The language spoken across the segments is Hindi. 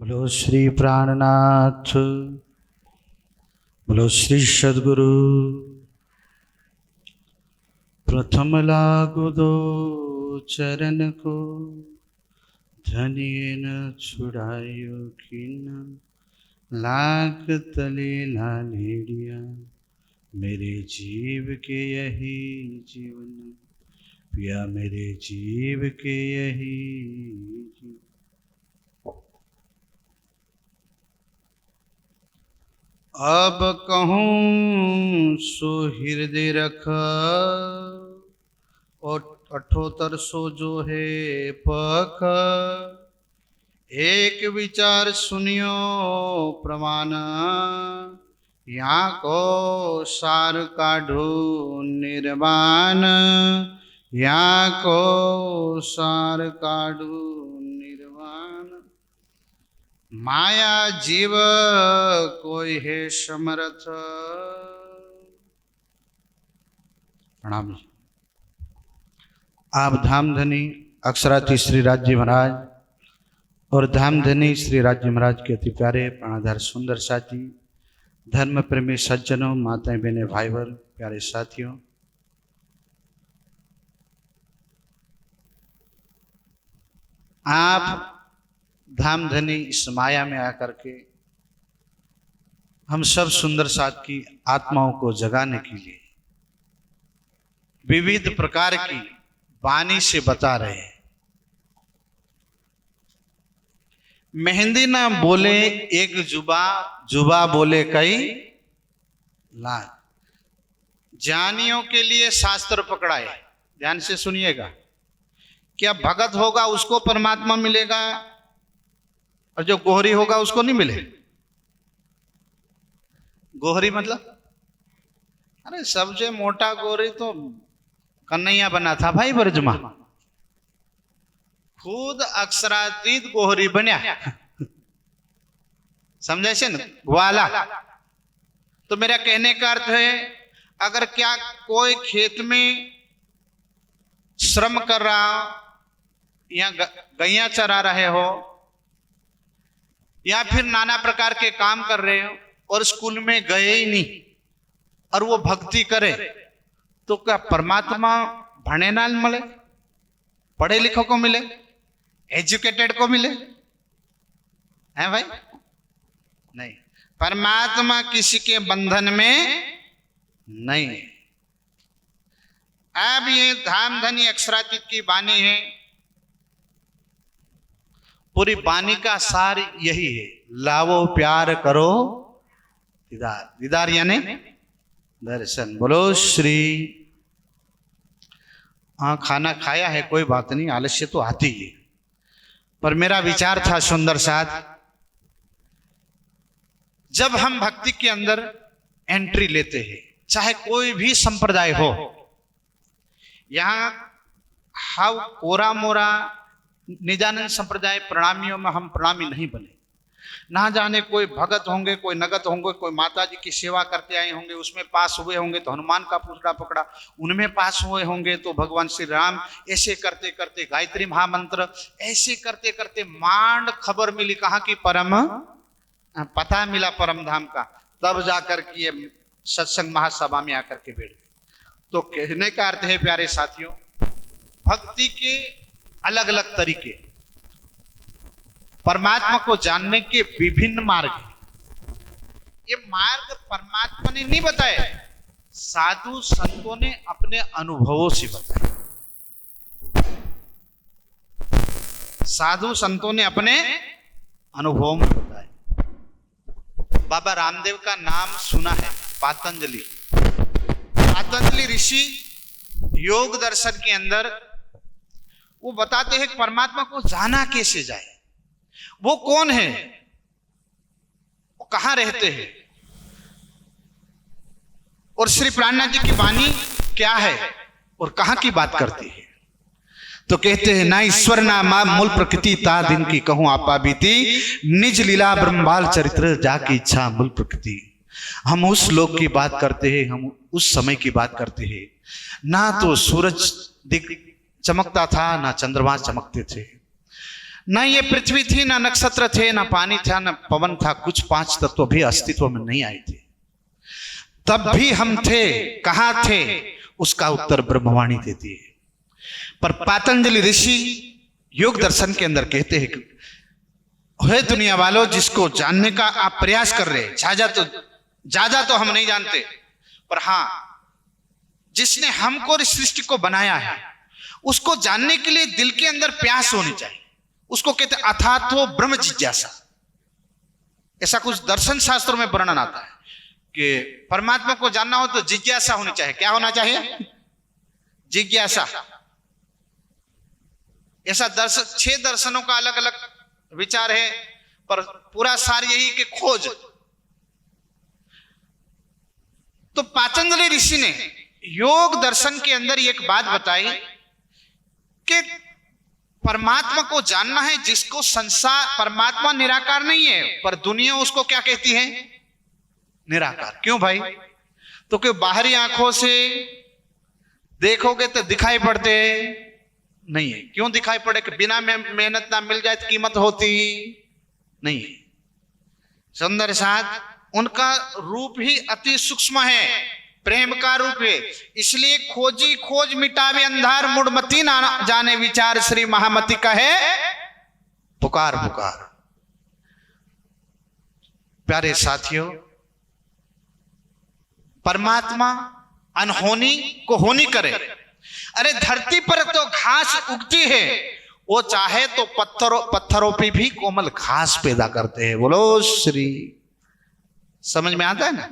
बोलो श्री प्राणनाथ, बोलो श्री सद्गुरु। प्रथम लागो दो चरण को, धनिये न छुड़ायो खिन। लाख तले लालेड़िया, मेरे जीव के यही जीवन। पिया मेरे जीव के यही जीवन। अब कहूँ सो हृदय रख, और अठोत्तर सो जो है पख। एक विचार सुनियो प्रमाण, यहाँ को सार काढ़ो निर्वाण। यहाँ को सार काढ़ो निर्वाण। माया जीव कोई है समर्थ। प्रणाम। आप धामधनी अक्षराती श्री राज्य महाराज और धामधनी श्री राज्य महाराज के अति प्यारे प्राणाधार सुंदर साथी, धर्म प्रेमी सज्जनों, माताएं बहनें भाई वर, प्यारे साथियों, आप धामधनी इस माया में आकर के हम सब सुंदर साथ की आत्माओं को जगाने के लिए विविध प्रकार की वाणी से बता रहे हैं। मेहंदी ना बोले एक जुबा, जुबा बोले कई लाख। ज्ञानियों के लिए शास्त्र पकड़ाए। ध्यान से सुनिएगा। क्या भगत होगा उसको परमात्मा मिलेगा, और जो गोहरी होगा उसको नहीं मिले। गोहरी मतलब, अरे सबसे मोटा गोहरी तो कन्हैया बना था भाई ब्रजमा, खुद अक्षरातीत गोहरी बन्या। समझे से न ग्वाला। तो मेरा कहने का अर्थ है, अगर क्या कोई खेत में श्रम कर रहा, या गैया चरा रहे हो, या फिर नाना प्रकार के काम कर रहे हो और स्कूल में गए ही नहीं, और वो भक्ति करे, तो क्या परमात्मा भणे ना मिले? पढ़े लिखों को मिले? एजुकेटेड को मिले? हैं भाई? नहीं। परमात्मा किसी के बंधन में नहीं। अब ये धामधनी अक्षरातीत की वाणी है। पूरी वाणी का सार यही है, लावो प्यार करो दीदार। दीदार यानी दर्शन। बोलो श्री। हाँ, खाना खाया है, कोई बात नहीं, आलस्य तो आती ही है, पर मेरा विचार था सुंदर साथ, जब हम भक्ति के अंदर एंट्री लेते हैं, चाहे कोई भी संप्रदाय हो, यहां हाउ कोरा मोरा निजानंद संप्रदाय प्रणामियों में हम प्रणामी नहीं बने। ना जाने कोई भगत होंगे, कोई नगत होंगे, कोई माता जी की सेवा करते आए होंगे, उसमें पास हुए होंगे तो हनुमान का पूछड़ा पकड़ा, उनमें पास हुए होंगे तो भगवान श्री राम। ऐसे करते करते गायत्री महामंत्र, ऐसे करते करते मांड खबर मिली कहाँ की, परम पता मिला परम धाम का। तब जाकर के ये सत्संग महासभा में आकर के बैठ गए। तो कहने का अर्थ है प्यारे साथियों, भक्ति के अलग अलग तरीके, परमात्मा को जानने के विभिन्न मार्ग। ये मार्ग परमात्मा ने नहीं बताए, साधु संतों ने अपने अनुभवों से बताए। साधु संतों ने अपने अनुभवों में बताए। बाबा रामदेव का नाम सुना है, पातंजलि। पातंजलि ऋषि योग दर्शन के अंदर वो बताते हैं कि परमात्मा को जाना कैसे जाए, वो कौन है, वो कहां रहते हैं, और श्री प्राणनाथ जी की वाणी क्या है और कहां की बात करती है। तो कहते हैं, ना ईश्वर ना मां मूल प्रकृति ता दिन की कहूं आपा बीती, निज लीला ब्रह्माल चरित्र जाकी इच्छा मूल प्रकृति। हम उस लोक की बात करते हैं, हम उस समय की बात करते हैं, ना तो सूरज दिख चमकता था, ना चंद्रमा चमकते थे, न ये पृथ्वी थी, न नक्षत्र थे, न पानी था, न पवन था, कुछ 5 तत्व भी अस्तित्व में नहीं आए थे। तब भी हम थे, कहां थे, उसका उत्तर ब्रह्मवाणी देती है। पर पातंजलि ऋषि योग दर्शन के अंदर कहते हैं कि हे दुनिया वालों, जिसको जानने का आप प्रयास कर रहे हैं, ज्यादा तो हम नहीं जानते, पर हां, जिसने हमको इस सृष्टि को बनाया है, उसको जानने के लिए दिल के अंदर प्यास होनी चाहिए। उसको कहते हैं अथातो ब्रह्म जिज्ञासा। ऐसा कुछ दर्शन शास्त्रों में वर्णन आता है कि परमात्मा को जानना हो तो जिज्ञासा होनी चाहिए। क्या होना चाहिए? जिज्ञासा। ऐसा 6 दर्शनों का अलग अलग विचार है, पर पूरा सार यही कि खोज। तो पातंजलि ऋषि ने योग दर्शन के अंदर एक बात बताई कि परमात्मा को जानना है, जिसको संसार, परमात्मा निराकार नहीं है, पर दुनिया उसको क्या कहती है? निराकार। क्यों भाई? तो क्यों बाहरी आंखों से देखोगे तो दिखाई पड़ते नहीं है। क्यों दिखाई पड़े? कि बिना मेहनत ना मिल जाए तो कीमत होती नहीं है। सुंदर साथ उनका रूप ही अति सूक्ष्म है, प्रेम का रूप है। इसलिए खोजी खोज मिटावे अंधार, मुड़मती ना जाने विचार, श्री महामती का है पुकार पुकार। प्यारे साथियों, परमात्मा अनहोनी को होनी करे। अरे धरती पर तो घास उगती है, वो चाहे तो पत्थरों पे भी कोमल घास पैदा करते हैं। बोलो श्री। समझ में आता है ना?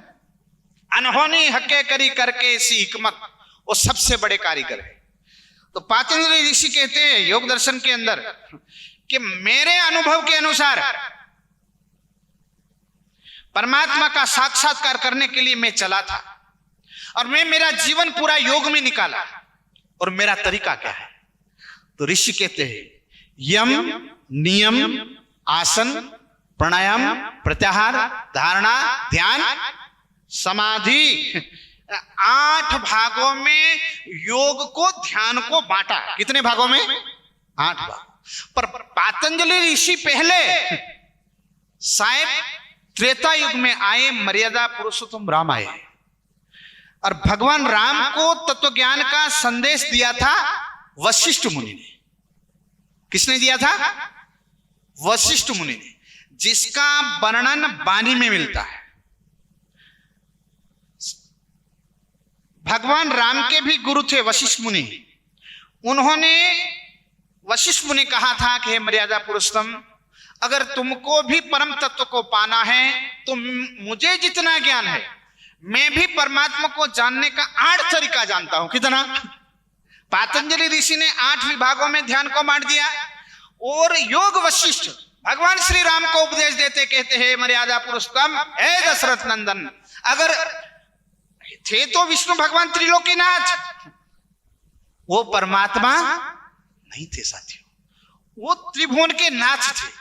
अनहोनी हक्के करी करके ऐसी हिकमत, वो सबसे बड़े कारीगर है। तो पातंजलि ऋषि कहते हैं योग दर्शन के अंदर कि मेरे अनुभव के अनुसार परमात्मा का साक्षात्कार करने के लिए मैं चला था, और मैं मेरा जीवन पूरा योग में निकाला। और मेरा तरीका क्या है? तो ऋषि कहते हैं यम, नियम, आसन, प्राणायाम, प्रत्याहार, धारणा, ध्यान, समाधि, 8 भागों में योग को, ध्यान को बांटा। कितने भागों में? 8 भाग। पर पातंजलि ऋषि पहले शायद त्रेता युग में आए, मर्यादा पुरुषोत्तम राम आए, और भगवान राम को तत्व ज्ञान का संदेश दिया था वशिष्ठ मुनि ने। किसने दिया था? वशिष्ठ मुनि ने, जिसका वर्णन वाणी में मिलता है। भगवान राम के भी गुरु थे वशिष्ठ मुनि। उन्होंने वशिष्ठ मुनि कहा था कि हे मर्यादा पुरुषोत्तम, अगर तुमको भी परम तत्व को पाना है तो मुझे जितना ज्ञान है, मैं भी परमात्मा को जानने का 8 तरीका जानता हूं। कितना? पातंजलि ऋषि ने 8 विभागों में ध्यान को बांट दिया। और योग वशिष्ठ भगवान श्री राम को उपदेश देते कहते हैं मर्यादा पुरुषोत्तम, हे दशरथ नंदन, अगर थे तो विष्णु भगवान त्रिलोकीनाथ, वो परमात्मा नहीं थे साथियों, वो त्रिभुवन के नाथ थे।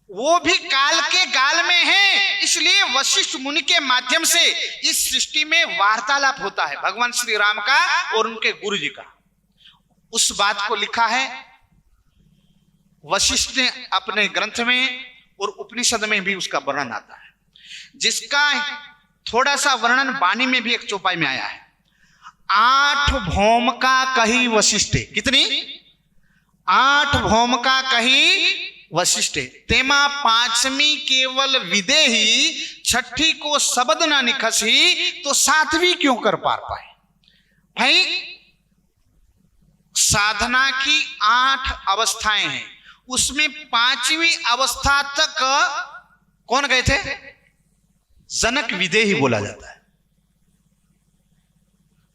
वो भी काल के गाल में है। इसलिए वशिष्ठ मुनि के माध्यम से इस सृष्टि में वार्तालाप होता है भगवान श्री राम का और उनके गुरु जी का। उस बात को लिखा है वशिष्ठ ने अपने ग्रंथ में, और उपनिषद में भी उसका वर्णन आता है, जिसका थोड़ा सा वर्णन वाणी में भी एक चौपाई में आया है। 8 भौमिका कही वशिष्ठ। कितनी? 8 भौमिका कही वशिष्ठ। तेमा 5वीं केवल विदेही, 6ठी को शब्द ना निखसी, तो 7वीं क्यों कर पाए? भाई साधना की 8 अवस्थाएं हैं, उसमें 5वीं अवस्था तक कौन गए थे? जनक विदेही बोला जाता है।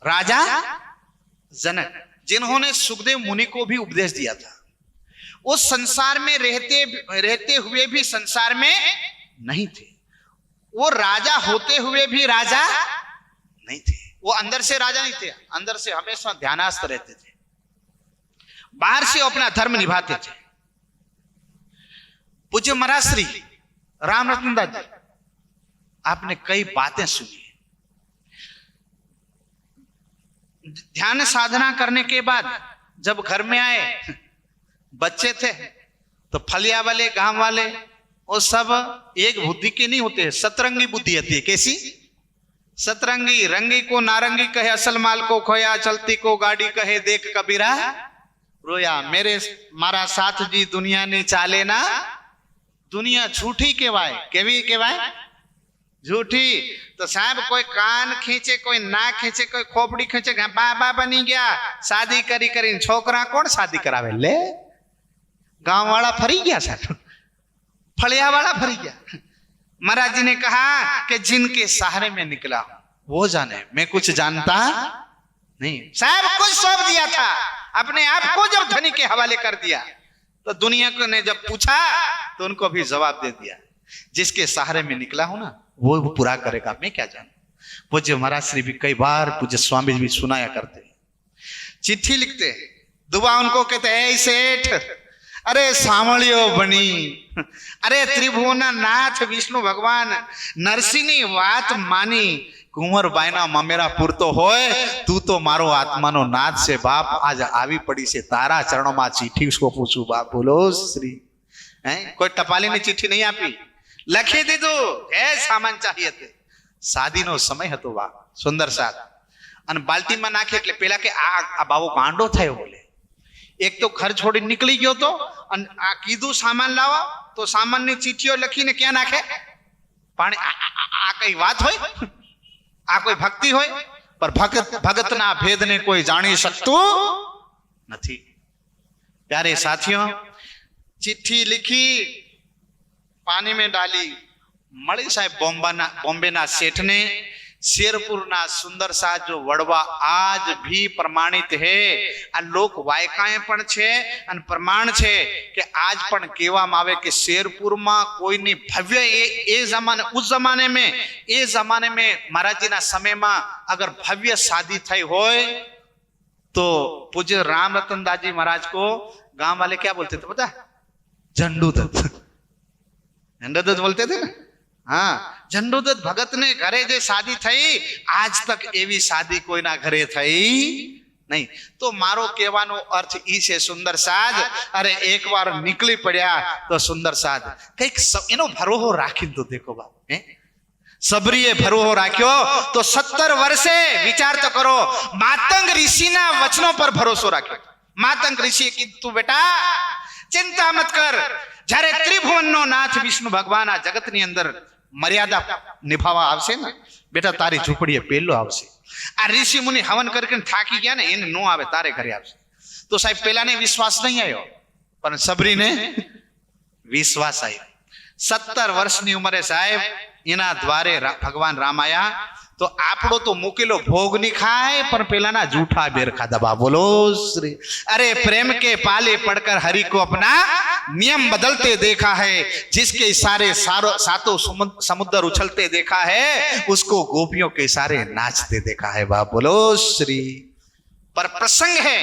राजा जनक, जिन्होंने सुखदेव मुनि को भी उपदेश दिया था। वो संसार में रहते हुए भी संसार में नहीं थे। वो राजा होते हुए भी राजा नहीं थे। वो अंदर से राजा नहीं थे, अंदर से हमेशा ध्यानस्थ रहते थे, बाहर से अपना धर्म निभाते थे। पूज्य महाराज श्री राम रतन दास जी, आपने कई बातें सुनी। ध्यान साधना करने के बाद जब घर में आए, बच्चे थे तो फलिया वाले गांव वाले वो सब एक बुद्धि के नहीं होते, सतरंगी बुद्धि होती है। कैसी? सतरंगी। रंगी को नारंगी कहे, असल माल को खोया, चलती को गाड़ी कहे, देख कबीरा रोया। मेरे मारा साथ जी दुनिया ने चाले ना, दुनिया झूठी केवाय। केवी केवाय? झूठी। तो साहब कोई कान खींचे, कोई नाक खींचे, कोई खोपड़ी खींचे, बाबा बनी गया, शादी करी करी छोकरा कौन शादी करावे? ले गांव वाला फरी गया, साहब फलिया वाला फरी गया। महाराज जी ने कहा कि जिनके सहारे में निकला वो जाने, मैं कुछ जानता नहीं। साहब कुछ सौंप दिया था, अपने आप को जब धनी के हवाले कर दिया तो दुनिया को ने जब पूछा तो उनको भी जवाब दे दिया। जिसके सहारे में निकला हूं ना वो पूरा करेगा, मैं क्या जानू। पूज्य महाराज श्री भी कई बार पूज्य स्वामी जी भी सुनाया करते, चिट्ठी लिखते, दुआ उनको कहते हैं सेठ, अरे सामलियो बनी, अरे त्रिभुवन नाथ विष्णु भगवान नरसिंहनी વાત માની, કુંવરબાઈના મમેરા પૂરતો હોય, તું તો મારો આત્માનો નાથ છે બાપ, આજ આવી પડી છે તારા ચરણોમાં ચિઠ્ઠી સોંપું છું બાપ। બોલો શ્રી। કોઈ ટપાલીની ચિઠ્ઠી નહીં આપી, લખી દીધું હે સામાન ચાહીએ તે। શાદીનો સમય હતો બાપ, સુંદર સાદ। અને બાલ્ટીમાં નાખે એટલે પેલા કે આ બાવો ગાંડો થયો બોલે। એક તો ઘર છોડી નીકળી ગયો તો અને આ કીધું સામાન લાવો તો સામાનની ચિઠ્ઠીઓ લખીને ક્યાં નાખે? પાણી। આ કઈ વાત હોય? આ કોઈ ભક્તિ હોય? પર ભગતના ભેદને કોઈ જાણી શકતું નથી। प्यारे साथियों, चिट्ठी लिखी, पानी में डाली। मળી साहेब बॉम्बेना सेठ ने शेरपुरना सुंदर सा जो वड़वा आज भी प्रमाणित है, आ लोक वायकाएं पण छे अन प्रमाण छे कि आज पण कहेवामां आवे कि शेरपुर में कोई नहीं भव्य ए जमाने उस जमाने में ए जमाने में महाराज जी ना समय में अगर भव्य शादी थई होय तो पूज्य राम रतन दास जी महाराज को गांव वाले क्या बोलते थे पता? झंडू दत्त। झंडू दत्त बोलते थे ना। हाँ, झंडू दत्त भगत ने घरे जे शादी थई आज तक एवी शादी कोई ना घरे थई नहीं। तो मारो कहवानो अर्थ ई छे सुंदर साज, अरे एक बार निकली पड्या तो सुंदर साज कईक एनो भरोहो राखी तो देखो बाप। सबरीए भरोहो राख्यो तो 70 वर्षे विचार तो करो, मातंग ऋषिना वचनों पर भरोसो राख्यो। मातंग ऋषिए कीधुं तू बेटा चिंता मत कर, જ્યારે ત્રિભુવનનો નાથ વિષ્ણુ ભગવાન આ જગતની અંદર મર્યાદા નિભાવવા આવશે ને બેટા, તારી ઝૂંપડીએ પહેલો આવશે। આ ઋષિ મુનિ હવન કરીને થાકી ગયા ને એને નો આવે તારે ઘરે આવશે। તો સાહેબ પેલાને વિશ્વાસ નહીં આવ્યો પણ સબરીને વિશ્વાસ આવ્યો। 70 વર્ષની ઉંમરે સાહેબ એના દ્વારે ભગવાન રામ આયા तो आपड़ो तो मुकेलो भोग नहीं खाए पर पेलाना जूठा बेर खादा बा। बोलो श्री। अरे प्रेम के पाले पड़कर हरि को अपना नियम बदलते देखा है, जिसके इशारे सातों समुद्र उछलते देखा है, उसको गोपियों के इशारे नाचते देखा है बा। बोलो श्री। पर प्रसंग है,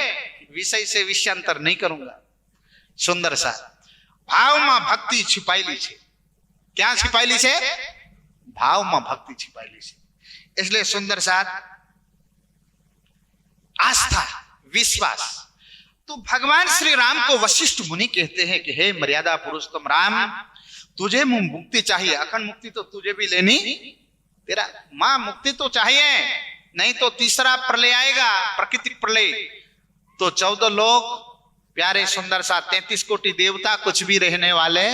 विषय से विषयांतर नहीं करूंगा। सुंदर सा भाव में भक्ति छिपाईली छे। क्या छिपाईली छे? भाव में भक्ति छिपाईली छे। इसलिए सुंदर साथ आस्था विश्वास। तो भगवान श्री राम को वशिष्ठ मुनि कहते हैं कि हे मर्यादा पुरुषोत्तम राम, तुझे मुक्ति चाहिए, अखंड मुक्ति तो तुझे भी लेनी, तेरा मां मुक्ति तो चाहिए, नहीं तो तीसरा प्रलय आएगा, प्राकृतिक प्रलय। तो 14 लोग प्यारे सुंदर सा 33 कोटि देवता कुछ भी रहने वाले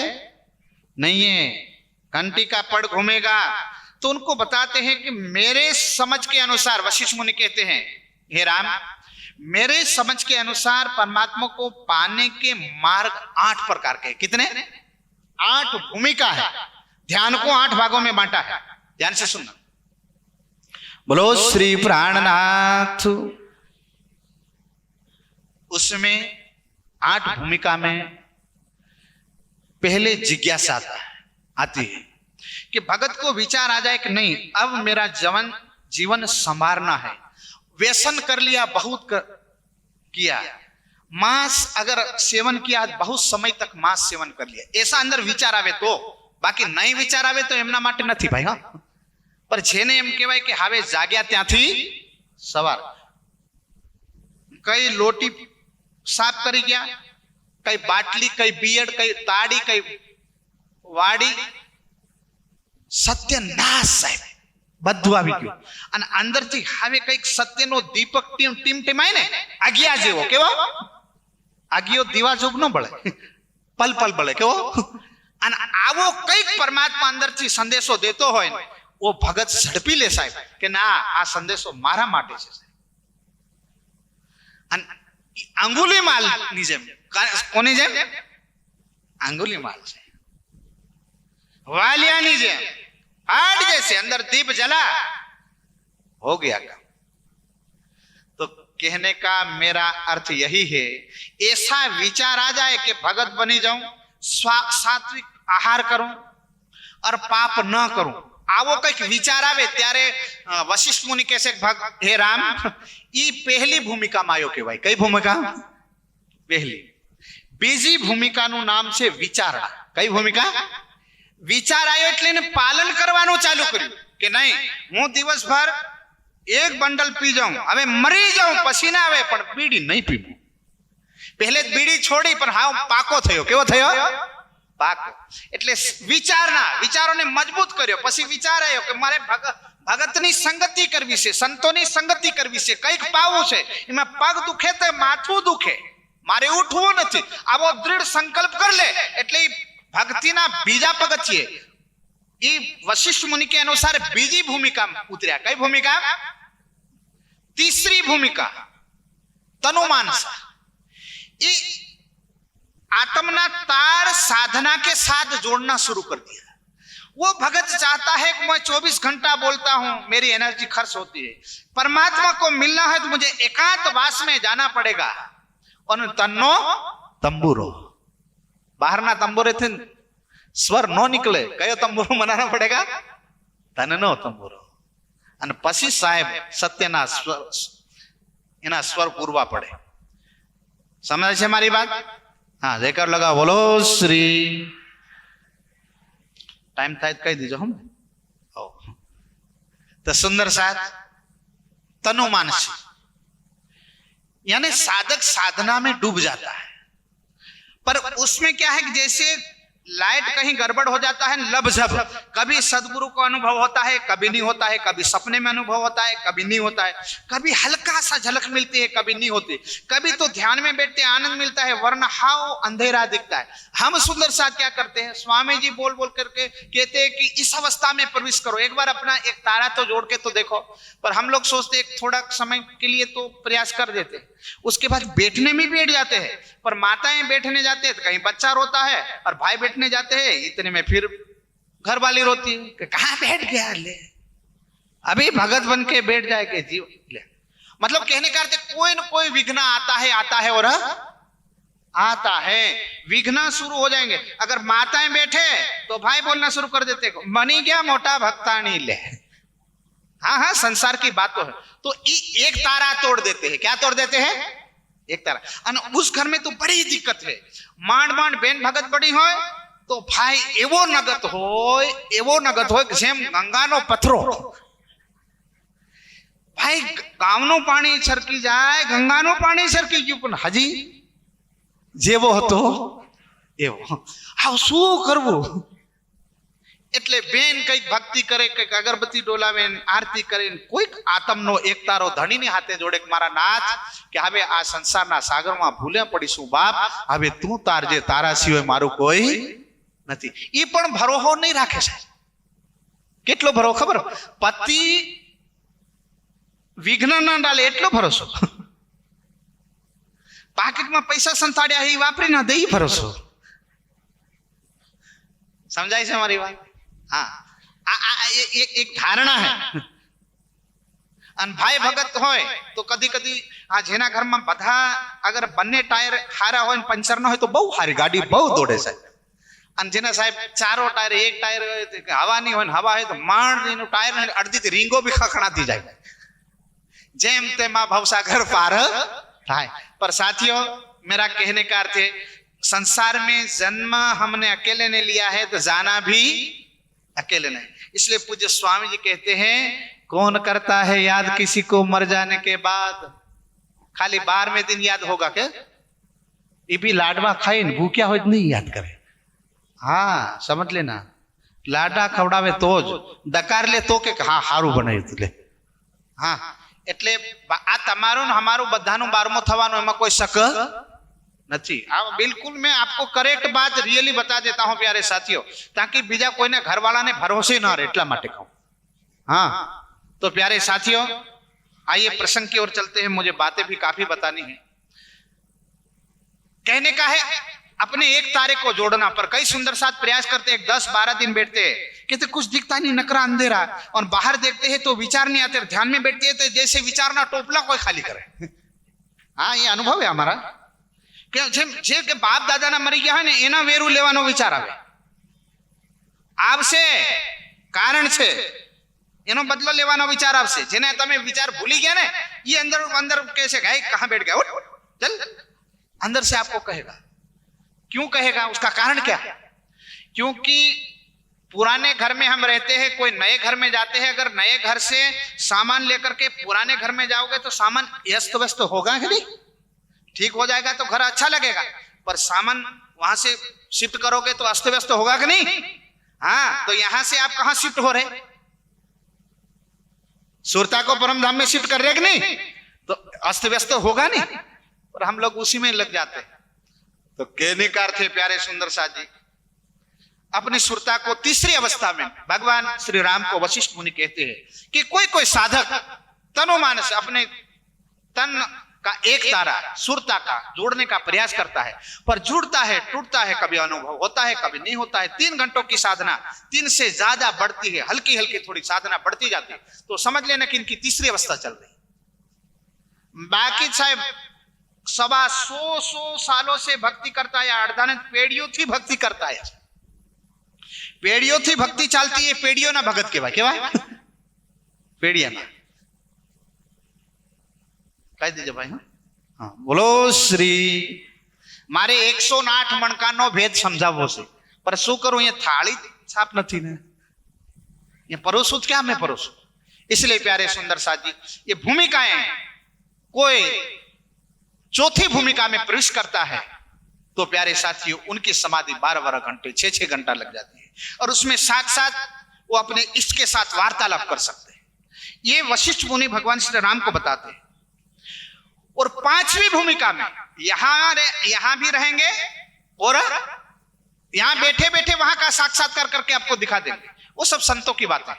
नहीं है। घंटी का पड़ घूमेगा। तो उनको बताते हैं कि मेरे समझ के अनुसार, वशिष्ठ मुनि कहते हैं हे राम, मेरे समझ के अनुसार परमात्मा को पाने के मार्ग 8 प्रकार के। कितने? 8 भूमिका है। ध्यान को 8 भागों में बांटा है। ध्यान से सुनना। बोलो श्री प्राणनाथ। उसमें 8 भूमिका में पहले जिज्ञासा आती है कि भगत को विचार आ जाए कि नहीं अब मेरा जीवन संवारना है। व्यसन कर लिया, बहुत किया, मांस अगर सेवन किया, बहुत समय तक मांस सेवन कर लिया, ऐसा अंदर विचार आवे तो, बाकी नहीं विचार आवे तो एमना माटे नहीं भाई। हाँ, पर जेने एम कहेवाय कि हावे जाग्या त्यांथी सवार। कई लोटी साफ करी गया, કઈ બાટલી, કઈ બિયડ, કઈ તાડી, કઈ વાડી, સત્યનાશ સાહેબ બધું આવી ગયું. અને અંદરથી હવે કઈક સત્યનો દીપક ટીમટીમાય ને આગિયા જેવો. કેવો આગિયો દીવા જોગ ન બળે, પલ પલ બળે. કેવો? અને આવો કઈક પરમાત્મા અંદરથી સંદેશો દેતો હોય ને ઓ ભગત ઝડપી લે સાહેબ કે ના આ સંદેશો મારા માટે છે. અને અંગુલીમાલ ની જેમ, કોની જેમ? अंगुलीमाल से, वालियानी जेम आठ जैसे अंदर दीप जला, हो गया काम. तो कहने का मेरा अर्थ यही है, ऐसा विचार आ जाए कि भगत बनी जाऊं, सात्विक आहार करूं और पाप न करूं. आवो कई विचार आवे त्यारे वशिष्ठ मुनि कैसे हे राम ई पहली भूमिका में आयो कहवाय. कई भूमिका? पहली. बीजी भूमिका નું નામ છે વિચારણા. કઈ ભૂમિકા? વિચાર આવ્યો એટલે એને પાલન કરવાનું ચાલુ કર્યું કે નહીં હું દિવસભર એક બંડલ પી જાઉં, હવે મરી જાઉં પછી ના આવે પણ બીડી નહીં પીવું. પહેલે જ બીડી છોડી પણ હાવ પાકો થયો. કેવો થયો? પાકો. એટલે વિચારોને મજબૂત કર્યો. પછી વિચાર આવ્યો કે મારે ભગતની સંગતિ કરવી છે, સંતોની સંગતિ કરવી છે, કંઈક પાવું છે. એમાં પગ દુખે તો માથું દુખે, મારે ઉઠવું નથી. આવો દૃઢ સંકલ્પ कर ले એટલે ભક્તિના બીજા પગથિયે એ વશિષ્ઠ મુનિ के अनुसार બીજી ભૂમિકા ઉતર્યા. કઈ ભૂમિકા? तीसरी भूमिका तनुमानस. ये आत्मना तार साधना के साथ जोड़ना शुरू कर दिया. वो भगत चाहता है कि मैं 24 घंटा बोलता हूं, मेरी एनर्जी खर्च होती है. परमात्मा को मिलना है तो मुझे एकांतवास में जाना पड़ेगा. और तन्नो तंबूरो, बाहर ना तंबूरे थे स्वर नो निकले. कयो तंबूरो मनाना पड़ेगा? तननो तंबूरो. અને પછી સાહેબ સત્યના એના સ્વર પૂરવા પડે. સમજ છે મારી વાત? હા, જયકાર લગાવો. બોલો શ્રી. टाइम થાય કહી દીજો. હમ तो सुंदर साथ तनु मानसी यानी साधक साधना में डूब जाता है. पर उसमें क्या है कि जैसे लाइट कहीं गड़बड़ हो जाता है लबझब, कभी सदगुरु को अनुभव होता है, कभी नहीं होता है, कभी सपने में अनुभव होता है, कभी नहीं होता है, कभी हल्का सा झलक मिलती है, कभी नहीं होती, कभी तो ध्यान में बैठते आनंद मिलता है वरना हाव अंधेरा दिखता है. हम सुंदर साथ क्या करते हैं, स्वामी जी बोल बोल करके कहते हैं कि इस अवस्था में प्रवेश करो, एक बार अपना एक तारा तो जोड़ के तो देखो. पर हम लोग सोचते हैं थोड़ा समय के लिए तो प्रयास कर देते हैं, उसके बाद बैठने में बैठ जाते हैं. पर माताएं बैठने जाते हैं तो कहीं बच्चा रोता है और भाई बैठने जाते हैं, इतने में फिर घर वाली रोती है कि कहाँ बैठ गया, ले अभी भगत बन के बैठ जाए के जीव ले. मतलब कहने का अर्थ कोई न कोई विघ्न आता है और आता है. विघ्न शुरू हो जाएंगे. अगर माताएं बैठे तो भाई बोलना शुरू कर देते बनी गया मोटा भक्तानी ले. हाँ हाँ, संसार की बात तो है. तो एक तारा तोड़ देते हैं. क्या तोड़ देते हैं? एक तारा. અને उस घर में तो बड़ी दिक्कत है. માંડ માંડ બેન ભગત પડી હોય તો ભાઈ એવો નગત હોય કે જેમ ગંગાનો પથરો. ભાઈ ગામનું પાણી છરકી જાય, ગંગાનું પાણી છરકી ગયું પણ હજી જેવો હતો એવો. હા, શું કરવું? એટલે બેન કઈક ભક્તિ કરે, કઈક અગરબત્તી ડોલાવે, આરતી કરે, કોઈક આતમનો એક તારો ધણીની હાથે જોડે મારા નાથ કે હવે આ સંસારના સાગરમાં ભૂલે પડીશું બાપ, હવે તું તારજે, તારા સિવાય મારું કોઈ નથી. એ પણ ભરોસો નહીં રાખે સાહેબ. કેટલો ભરોસો ખબર? પતિ વિઘ્ન ના ડાલે એટલો ભરોસો. પાકીટમાં પૈસા સંતાડ્યા એ વાપરી ના દે એ ભરોસો. સમજાય છે મારી વાત? हाँ, एक धारणा है. भाई भगत होय तो कदी कदी आ जेना घर में बधा अगर बन्ने टायर हारा होय पंचर न होय तो बहु हारी गाड़ी बहु दौड़े साहेब. अन जेना साहेब चारो टायर एक टायर हवा नहीं होय, हवा है तो मांड टायर अर्धी रींगो भी खखड़ाती जाए जेम तेमा भवसागर पार थाय. पर साथियों, मेरा कहने का अर्थ है संसार में जन्म हमने अकेले ने लिया है तो जाना भी अकेले नहीं. इसलिए पूज्य स्वामी जी कहते हैं कौन करता है याद किसी को मर जाने के बाद. खाली 12वें दिन याद होगा क्या? ये भी लाडवा खाए न भूख्या हो नहीं याद करे। हाँ समझ लेना, लाडा खवડાવે તો જ દકાર લે તો કે હા હારું બનાવ્યું લે। હા એટલે આ તમારું ને અમારું બધાનું 12મો થવાનું એમાં કોઈ શક નથી। આ बिल्कुल मैं आपको करेक्ट बात रियली बता देता हूं प्यारे साथियों, ताकि बीजा कोઈને घरवाला ने भरोसे ना रहे એટલા માટે कहूं। हाँ तो प्यारे साथियों आइए प्रसंग की ओर चलते हैं, मुझे बातें भी काफी बतानी है। कहने का है अपने एक तारे को जोड़ना पर कई सुंदर साथ प्रयास करते हैं, 10-12 दिन बैठते हैं, कहते कुछ दिखता नहीं, नकरा अंधेरा, और बाहर देखते हैं तो विचार नहीं आते, ध्यान में बैठते हैं तो जैसे विचार ना टोपला कोई खाली करे। हाँ ये अनुभव है हमारा कि बाप दादा ना मरी गया है ने एना वेरू लेवानो विचार आवे, आवशे कारण छे एनो बदलो लेवानो विचार आवशे। जेने तमे विचार भूली गया ने ये अंदर अंदर कैसे गए कहां बैठ गया, उठ चल अंदर से आपको कहेगा। क्यों कहेगा, उसका कारण क्या है? क्योंकि पुराने घर में हम रहते हैं, कोई नए घर में जाते हैं, अगर नए घर से सामान लेकर के पुराने घर में जाओगे तो सामान अस्त व्यस्त होगा कि नहीं? ठीक हो जाएगा तो घर अच्छा लगेगा, पर सामान वहां से शिफ्ट करोगे तो अस्त व्यस्त होगा कि नहीं? हाँ तो यहां से आप कहां शिफ्ट हो रहे, सुरता को परम धाम में शिफ्ट कर रहे कि नहीं? तो अस्त व्यस्त होगा नहीं, पर हम लोग उसी में लग जाते हैं। तो कहनेकार थे प्यारे सुंदर साथ जी, अपनी सुरता को तीसरी अवस्था में भगवान श्री राम को वशिष्ठ मुनि कहते हैं कि कोई कोई साधक तनोमानस अपने तन का एक तारा सुरता का जोड़ने का प्रयास करता है, पर जुड़ता है टूटता है, कभी अनुभव होता है कभी नहीं होता है। 3 घंटों की साधना 3 से ज्यादा बढ़ती है, हल्की हल्की थोड़ी साधना बढ़ती जाती है, तो समझ लेना कि इनकी तीसरी अवस्था चल रही। बाकी साहब 100 सालों से भक्ति करता है, अड़धाने पेढ़ियों थी भक्ति करता है, पेढ़ियों थी भक्ति चालती है, पेढ़ियों ना भगत के भाई पेढ़िया ना कही दीजिए भाई। हाँ बोलो श्री मारे 108 मणकानो भेद समझावो से, पर शू करूं ये थाली छाप नहीं ने, ये परोसूं क्या मैं परोसूं। इसलिए प्यारे सुंदर साथ जी ये भूमिकाएं कोई चौथी भूमिका में प्रवेश करता है तो प्यारे साथियों उनकी समाधि 12-12 घंटे 6-6 घंटा लग जाती है, और उसमें साथ साथ वो अपने इष्ट के साथ वार्तालाप कर सकते हैं। ये वशिष्ठ मुनि भगवान श्री राम को बताते हैं। और 5वीं भूमिका में यहां भी रहेंगे और यहां बैठे बैठे वहां का साक्षात्कार करके आपको दिखा देंगे, वो सब संतों की बात है।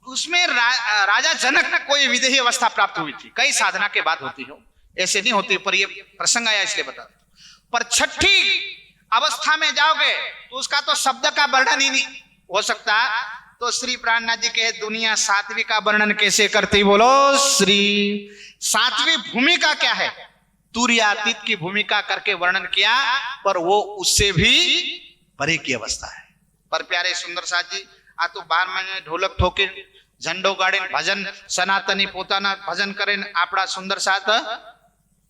उसमें राजा जनक कोई विदेही अवस्था प्राप्त हुई थी, कई साधना के बाद होती हो, ऐसे नहीं होती, पर ये प्रसंग आया इसलिए बता। पर 6ठी अवस्था में जाओगे तो उसका तो शब्द का वर्णन ही नहीं हो सकता। तो श्री प्राणनाथ जी कहे दुनिया 7वीं का वर्णन कैसे करती, बोलो श्री। 7वीं भूमिका क्या है, तुर्यातीत की भूमिका करके वर्णन किया, पर वो उससे भी परे की अवस्था है। पर प्यारे सुंदर साथ जी आ तो 12 महीने ढोलक ठोके झंडो गाड़े भजन सनातनी पोताना भजन करे, आपड़ा सुंदर साथ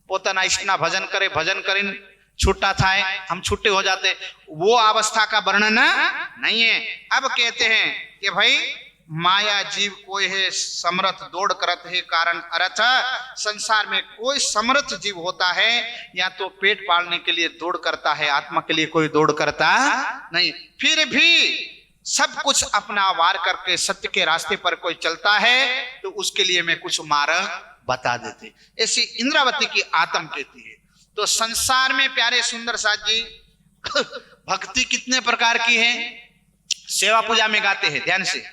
पोताना इष्टना भजन करे, भजन करीन छुट्टा थाए, हम छुट्टे हो जाते, वो अवस्था का वर्णन नहीं है। अब कहते हैं कि भाई माया जीव कोई है समर्थ दौड़ करत है कारण अर्थ। संसार में कोई समर्थ जीव होता है या तो पेट पालने के लिए दौड़ करता है, आत्मा के लिए कोई दौड़ करता नहीं। फिर भी सब कुछ अपना वार करके सत्य के रास्ते पर कोई चलता है तो उसके लिए मैं कुछ मार्ग बता देते, ऐसी इंद्रावती की आत्म कहती है। तो संसार में प्यारे सुंदर साथ जी भक्ति कितने प्रकार की है, सेवा पूजा में गाते हैं ध्यान से,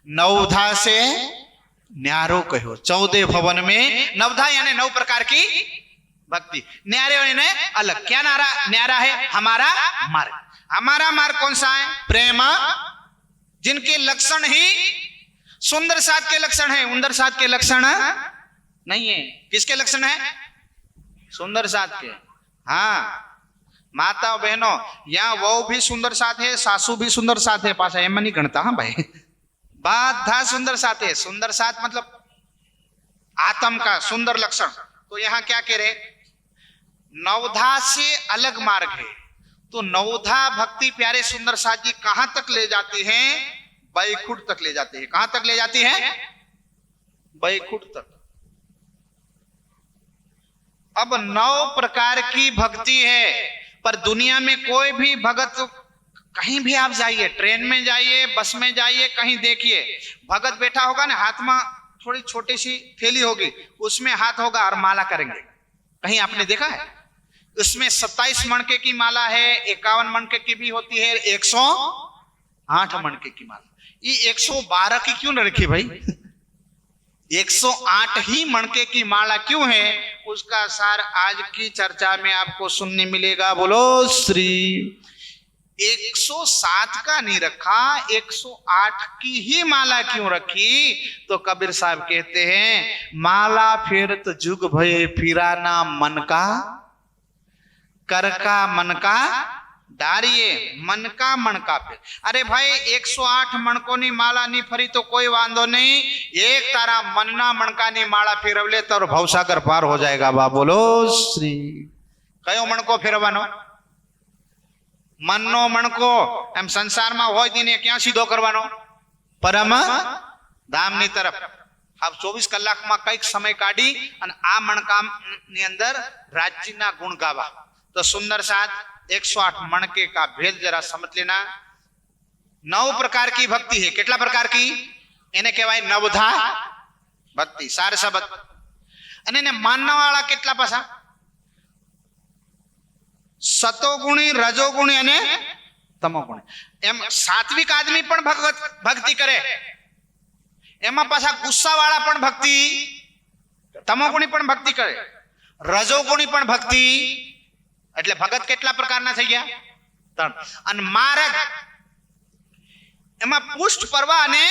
नवधा से न्यारो कहो 14 भवन में, नवधा यानी 9 प्रकार की भक्ति, न्यारे यानी अलग। क्या न्यारा है, हमारा मार्ग। हमारा मार्ग कौन सा है, प्रेम, जिनके लक्षण ही सुंदर साथ के लक्षण है, उंदर साथ के लक्षण नहीं है। किसके लक्षण है, सुंदर साथ के। हाँ माता बहनों यहाँ वो भी सुंदर साथ है, सासू भी सुंदर साथ है, पासा एम नहीं गणता। हाँ भाई बाधा सुंदर साथ है, सुंदर साथ मतलब आत्म का सुंदर लक्षण। तो यहाँ क्या कह रहे, नवधा से अलग मार्ग है। तो नवधा भक्ति प्यारे सुंदर साथ जी कहां तक ले जाती हैं, बैकुंठ तक ले जाती है। कहां तक ले जाती है, बैकुंठ तक। अब 9 प्रकार की भक्ति है, पर दुनिया में कोई भी भगत, कहीं भी आप जाइए, ट्रेन में जाइए, बस में जाइए, कहीं देखिए भगत बैठा होगा ना, हाथ में थोड़ी छोटी सी थैली होगी, उसमें हाथ होगा और माला करेंगे। कहीं आपने देखा है? उसमें 27 मणके की माला है, 51 मणके की भी होती है, 108 मणके की माला। ये 112 की क्यों न रखी भाई? 108 ही मणके की माला क्यों है? उसका सार आज की चर्चा में आपको सुनने मिलेगा। बोलो श्री। 107 का नहीं रखा, 108 की ही माला क्यों रखी? तो कबीर साहब कहते हैं, माला फेरत जुग भये फिरा ना मन का, कर का मन का डारिये, मन का मणका पे। अरे भाई 108 मणकोनी माला नहीं फरी तो कोई वांधो नहीं, एक तारा मनना मणकानी माला फेरवले तो भवसागर पार हो जाएगा। बा बोलो श्री। कयो मणको फेरવાનો? मननो मणको। एम संसार में होय दीने क्या सीधो करवानो? परम धामनी तरफ। अब 24 કલાક में कईक समय काढ़ी અને આ મણકા ની અંદર રાજ્યના ગુણ ગાવા। तो सुंदर साथ 108 मणके का भेद जरा समझ लेना। 9 प्रकार की भक्ति है। कितला प्रकार की? એને કહેવાય નવધા ભક્તિ, સાર શબ્દ। અને એને માનવા વાળા કેટલા પાછા? સતોગુણી, રજોગુણી અને તમોગુણી। એમ સાત્વિક આદમી પણ ભક્તિ કરે, એમાં પાછા ગુસ્સા વાળા પણ ભક્તિ, તમોગુણી પણ ભક્તિ કરે, રજોગુણી પણ ભક્તિ। એટલે ભગત કેટલા પ્રકારના થઈ ગયા? 3। અને માર્ગ એમાં પુષ્ટ, પરવા અને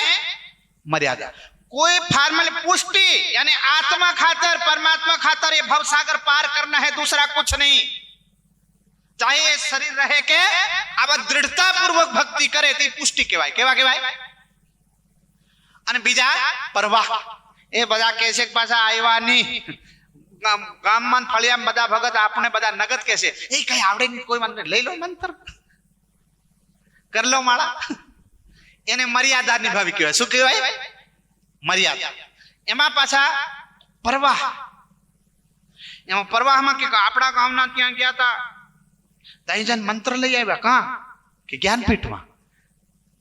મર્યાદા। कोई फॉर्मल पुष्टि यानी आत्मा खातर, परमात्मा खातर ये भव सागर पार करना है, दूसरा कुछ नहीं। चाहे ये शरीर रहे के अब दृढ़ता पूर्वक भक्ति करे तो पुष्टि कहवाय। केवा कहवाय? અને બીજા પરવાહ। એ બધા કહેશે કે પાછા આવ્યા નહીં, ગામમાં ફળિયામાં બધા ભગત, આપણે બધા નગદ કહેશે, એ કઈ આવડે નહીં, કોઈ મંત્ર લઈ લો, મંત્ર કર લો માળા। એને મર્યાદા નિભાવી કહેવાય। શું કહેવાય? મર્યાદા। એમાં પાછા પરવાહ। એમાં પરવાહમાં કે આપણા ગામના ત્યાં ગયા હતા, ત્યાં જઈને મંત્ર લઈ આવ્યા। કાં? કે જ્ઞાનપીઠમાં।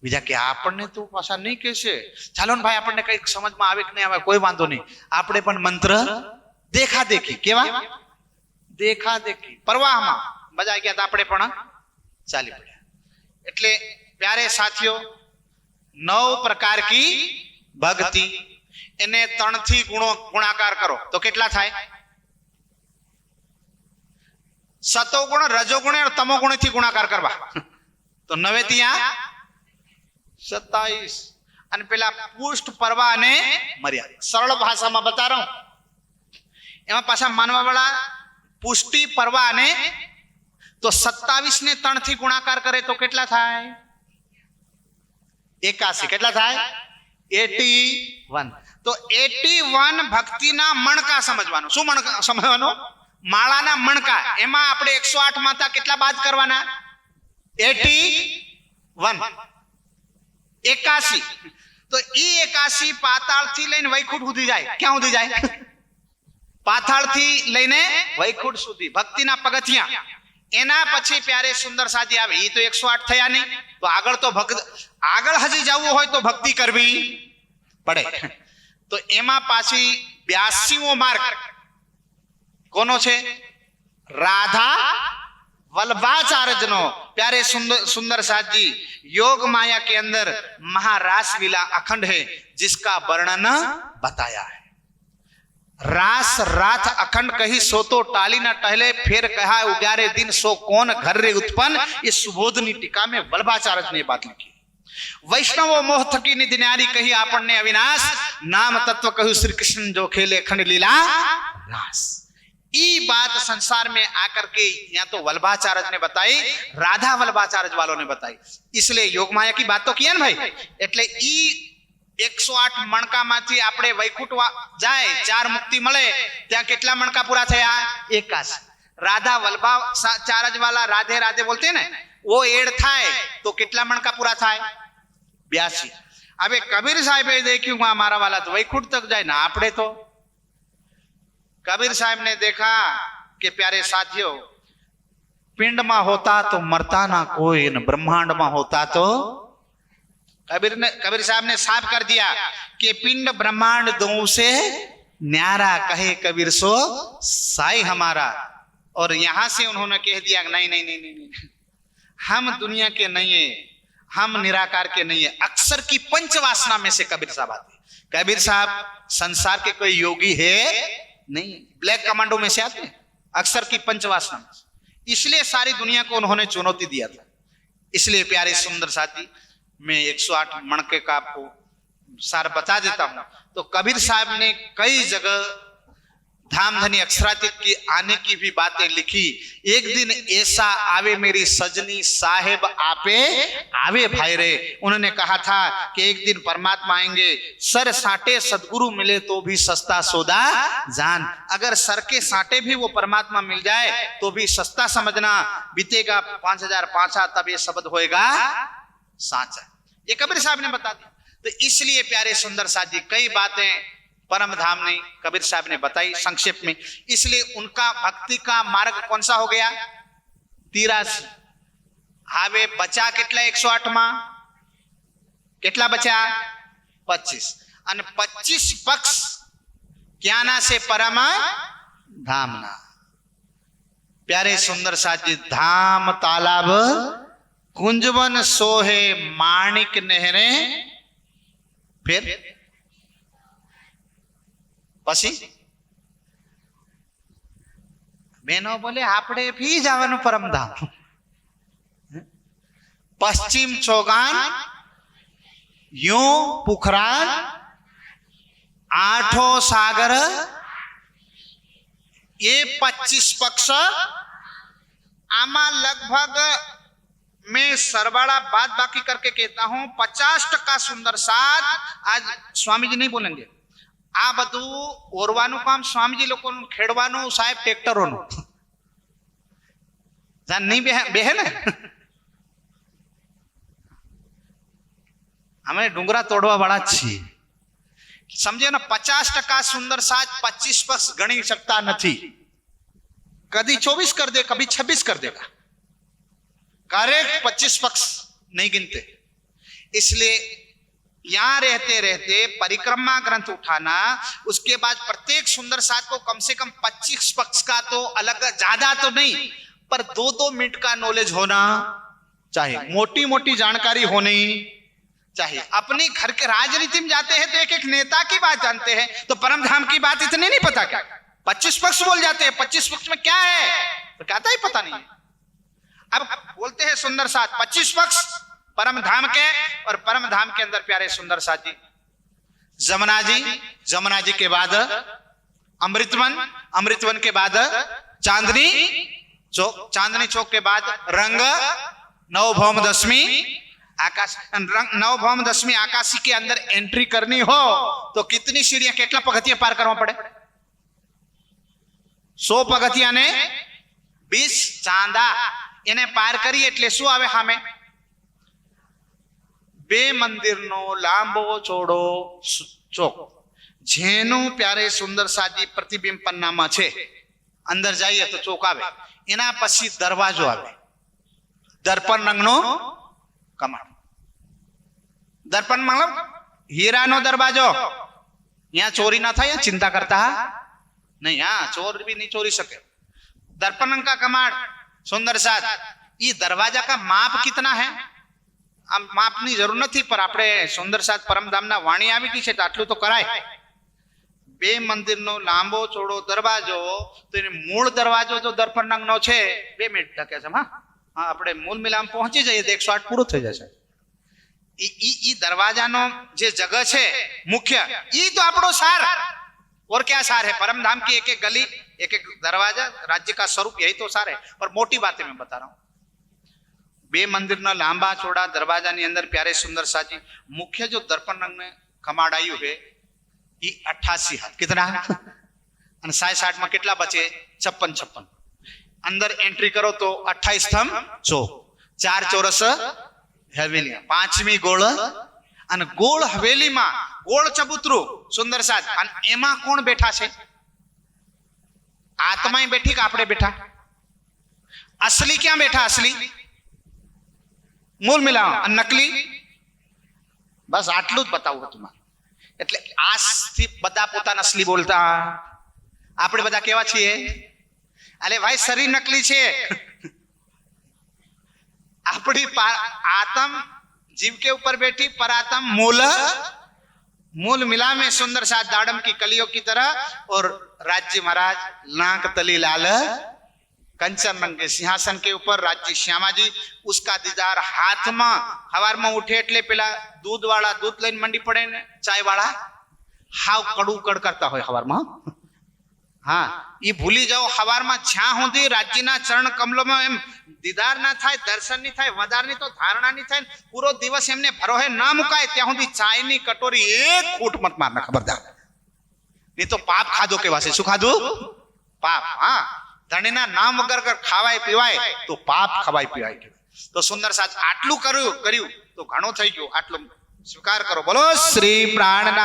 બીજા કે આપણને તો પાછા નહીં કહેશે, ચાલો ને ભાઈ આપણને કઈક સમજમાં આવે કે નહીં આવે, કોઈ વાંધો નહીં, આપણે પણ મંત્ર દેખા દેખી। કેવા? દેખા દેખી। પરવાહમાં બધા ગયા હતા, આપણે પણ ચાલી પડ્યા। એટલે प्यारे साथियों, 9 प्रकार की भक्ति, એને 3 થી ગુણાકાર કરો તો કેટલા થાય? સતોગુણ, રજોગુણ અને તમોગુણ થી ગુણાકાર કરવા તો 9 ત્યાં 27। અને પેલા પુષ્ટ, પરવા અને મર્યાદા સરળ ભાષામાં બતા રહું। એમાં પાછા માનવા વાળા પુષ્ટિ, પરવા અને તો 27 ને 3 થી ગુણાકાર કરે તો કેટલા થાય? 81। કેટલા થાય? 81। તો 81 ભક્તિના મણકા સમજવાનું। શું મણકા સમજવાનું? માળાના મણકા। એમાં આપણે 108 માતા કેટલા બાદ કરવાના? 81। 81। તો ઈ 81 પાતાળ થી લઈને વૈકુંઠ સુધી જાય। ક્યાં સુધી જાય? પાતાળ થી લઈને વૈકુંઠ સુધી ભક્તિના પગથિયા। એના પછી प्यारे सुंदर साथी આવે। એ તો 108 થયા નહીં, તો આગળ તો ભક્ત, આગળ હજી જવું હોય તો ભક્તિ કરવી પડે। તો એમાં પાછી 82મો માર્ગ કોનો છે? રાधा वल्लभाचार्यनो। प्यारे सुंदर साथ जी, योग माया के अंदर महारास लीला अखंड है, जिसका वर्णन बताया है। रास रात अखंड कही सो तो टाली न टहले, फिर कहा 11 दिन सो कौन घर रे उत्पन्न। ये सुबोधनी टीका में वल्लभाचार्य ने बात लिखी। वैष्णवो मोह थकी निधि न्यारी कही आपने अविनाश, नाम तत्व कहू श्री कृष्ण जो खेले खंड लीला रास। ई बात संसार में आकर के या तो वल्लभाचार्य ने बताई, राधा वल्लभाचार्य वालों ने बताई। इसलिए योग माया की बात तो किया ना भाई। એટલે ई 108 મણકા માંથી આપણે વૈકુંઠ જાય, 4 મુક્તિ મળે, ત્યાં કેટલા મણકા પૂરા થયા? 81। રાધા વલ્લભાચાર્ય वाला राधे राधे बोलते हैं ना, वो एड થાય તો કેટલા મણકા પૂરા થાય? 82। હવે કબીર સાહેબે દેખ્યું મારા વાલા તો વૈકુંઠ તક જાય ને, આપણે તો कबीर साहब ने देखा कि प्यारे साथियों, पिंड में होता तो मरता ना कोई, न ब्रह्मांड में होता तो कबीर साहब ने साफ कर दिया कि पिंड ब्रह्मांड दो से न्यारा, कहे कबीर सो साई हमारा। और यहां से उन्होंने कह दिया नहीं नहीं नहीं नहीं, नहीं। हम दुनिया के नहीं है, हम निराकार के नहीं है। अक्षर की पंच वासना में से कबीर साहब आते। कबीर साहब संसार के कोई योगी है नहीं, ब्लैक कमांडो में से आते हैं, अक्षर की पंच वासना में। इसलिए सारी दुनिया को उन्होंने चुनौती दिया था। इसलिए प्यारे सुंदर साथी, मैं 108 मणके का आपको सार बता देता हूं। तो कबीर साहब ने कई जगह धामधनी अक्षरातीत की आने की भी बातें लिखी। एक दिन ऐसा आवे मेरी सजनी साहेब आपे आवे भाई रे। उन्होंने कहा था कि एक दिन परमात्मा आएंगे, सर साटे सदगुरु मिले तो भी सस्ता सौदा जान। अगर सर के साटे भी वो परमात्मा मिल जाए तो भी सस्ता समझना, बीतेगा 5000 पांचा तब ये शब्द होएगा साचा। ये कबीर साहब ने बता दिया। तो इसलिए प्यारे सुंदर साथी, कई बातें परम धाम ने कबीर साहब ने बताई संक्षेप में। इसलिए उनका भक्ति का मार्ग कौन सा हो गया? 83। हावे बचा કેટલા 108 માં? કેટલા बचा? 25। અને 25 પક્ષ ક્યાંના છે? પરમ धामना। प्यारे सुंदर साथी, धाम तालाब कुंजवन सोहे माणिक नहरे। फिर पसी बहनों बोले आपड़े भी जावानु परम धाम। पश्चिम चौगान यूं पुखरान, आठों सागर, ये 25 पक्ष। आमा लगभग मैं सरवाड़ा बाद बाकी करके कहता हूं 50% सुंदर साथ आज स्वामी जी नहीं बोलेंगे। आ बधु ओरवानु काम स्वामीजी लोगों खेड़वानु साहेब ट्रेक्टरों नहीं बेहे ने। हमें डूंगरा तोड़वा वाला छी समझे ना। 50% सुंदर साथ 25 पक्ष गणी सकता नहीं। कभी 24 कर दे, कभी 26 कर देगा, करेक्ट 25 पक्ष नहीं गिनते। इसलिए यहां रहते रहते परिक्रमा ग्रंथ उठाना, उसके बाद प्रत्येक सुंदर साथ को कम से कम 25 पक्ष का तो अलग, ज्यादा तो नहीं पर 2-2 मिनट का नॉलेज होना चाहिए, मोटी मोटी जानकारी होनी चाहिए। अपनी घर के राजनीति में जाते हैं तो एक एक नेता की बात जानते हैं, तो परम धाम की बात इतने नहीं पता क्या? 25 पक्ष बोल जाते हैं, 25 पक्ष में क्या है तो कहता ही पता नहीं। अब बोलते हैं सुंदर साथ 25 पक्ष परम धाम के, और परम धाम के अंदर प्यारे सुंदर साथी जमुना जी के बाद अमृतवन, अमृतवन के बाद चांदनी चौक के बाद रंग, नवभौम दशमी आकाश। नवभौम दशमी आकाशी के अंदर एंट्री करनी हो तो कितनी सीढ़ियां, કેટલા પગથિયા पार करवा पड़े? 100 પગથિયા ने 20 ચાંદા એને પાર કરી એટલે શું આવે સામે? બે મંદિરનો લાંબો ચોડો ચોક, જેનું પ્યારે સુંદર સાજી પ્રતિબિંબ પન્નામાં છે। અંદર જઈએ તો ચોક આવે, એના પછી દરવાજો આવે, દર્પણ રંગનો કમાડ। દર્પણ मतलब हीराનો દરવાજો। यहाँ चोरी ना था, यहाँ चिंता करता नहीं, यहाँ चोर भी नहीं चोरी सके। दर्पण रंग का कमाड़ सुंदर साथ। ये दरवाजा का माप कितना है? आम मापनी जरूर नहीं, पर आपणे सुंदर साथ परमधामना वाणी आवी गई छे तो आटલું तो कराय। बे मंदिरनो लांबो चौड़ो दरवाजो, तो एनो मूळ दरवाजो जो दर्पण रंगनो छे 2 मिनिट टके छे। हां આપણે મૂળ મિલામ પહોંચી જઈએ તો 108 પૂરો થઈ જશે। ઈ દરવાજાનો જે જગહ છે મુખ્ય, ઈ તો આપણો સાર। और क्या सार है? परम धाम की एक एक गली, एक एक दरवाजा, राज्य का स्वरूप, यही तो सार है। और मोटी बातें मैं बता रहा हूं। बे मंदिर ना लांबा चौड़ा दरवाजा नी अंदर प्यारे सुंदर साजी मुख्य जो दर्पण रंग में कमाड़ायु है ये 88 हाथ। कितना? 60 में कितना बचे? 56। अंदर एंट्री करो तो 28 स्तंभ चौक, 4 चौरस हवेलियां, 5મી गोल, અને ગોળ હવેલીમાં ગોળ ચબૂતરું સુંદર સાથ। અને એમાં કોણ બેઠા છે? आत्मा बैठी कि आपणे बैठा? असली क्या बैठा? असली मूल मिलाव અને નકલી બસ આટલું જ બતાવું હતું મારે. એટલે આજથી બધા પોતાના અસલી બોલતા, આપણે બધા કેવા છીએ? અરે ભાઈ શરીર નકલી છે. આપણી आत्म जीव के ऊपर बैठी, पर आत्म मूल मूल मिला में सुंदर सा दाड़म की कलियों की तरह. और राज्य महाराज नाक तली लाल कंचन रंग के सिंहासन के ऊपर राज्य श्यामा जी, उसका दीदार हाथ में. हवार में उठे એટલે પેલા दूध वाला दूध લઈને મંડી પડે ને ચાય વાળા, હાવ કડું કડ કરતા હોય હવાર માં. હા, એ ભૂલી જાઓ. હવાર માં જ્યાં સુધી રાજ્યના ચરણ કમલોમાં એમ દીદાર ના થાય, દર્શન ની થાય, વધારની તો ધારણા ની થાય, પૂરો દિવસ એમને ભરોહે ના મુકાય ત્યાં સુધી ચાયની કટોરી એક ફૂટ મત મારના, ખબરદાર. નહીં તો પાપ ખાધો કેવાશે. શું ખાધું? પાપ. હા, ધણીના નામ વગર ખાવાય પીવાય તો પાપ ખવાય પીવાય. તો સુંદર સાચ આટલું કર્યું તો ઘણું થઈ ગયું. આટલું સ્વીકાર કરો. બોલો શ્રી પ્રાણનાથ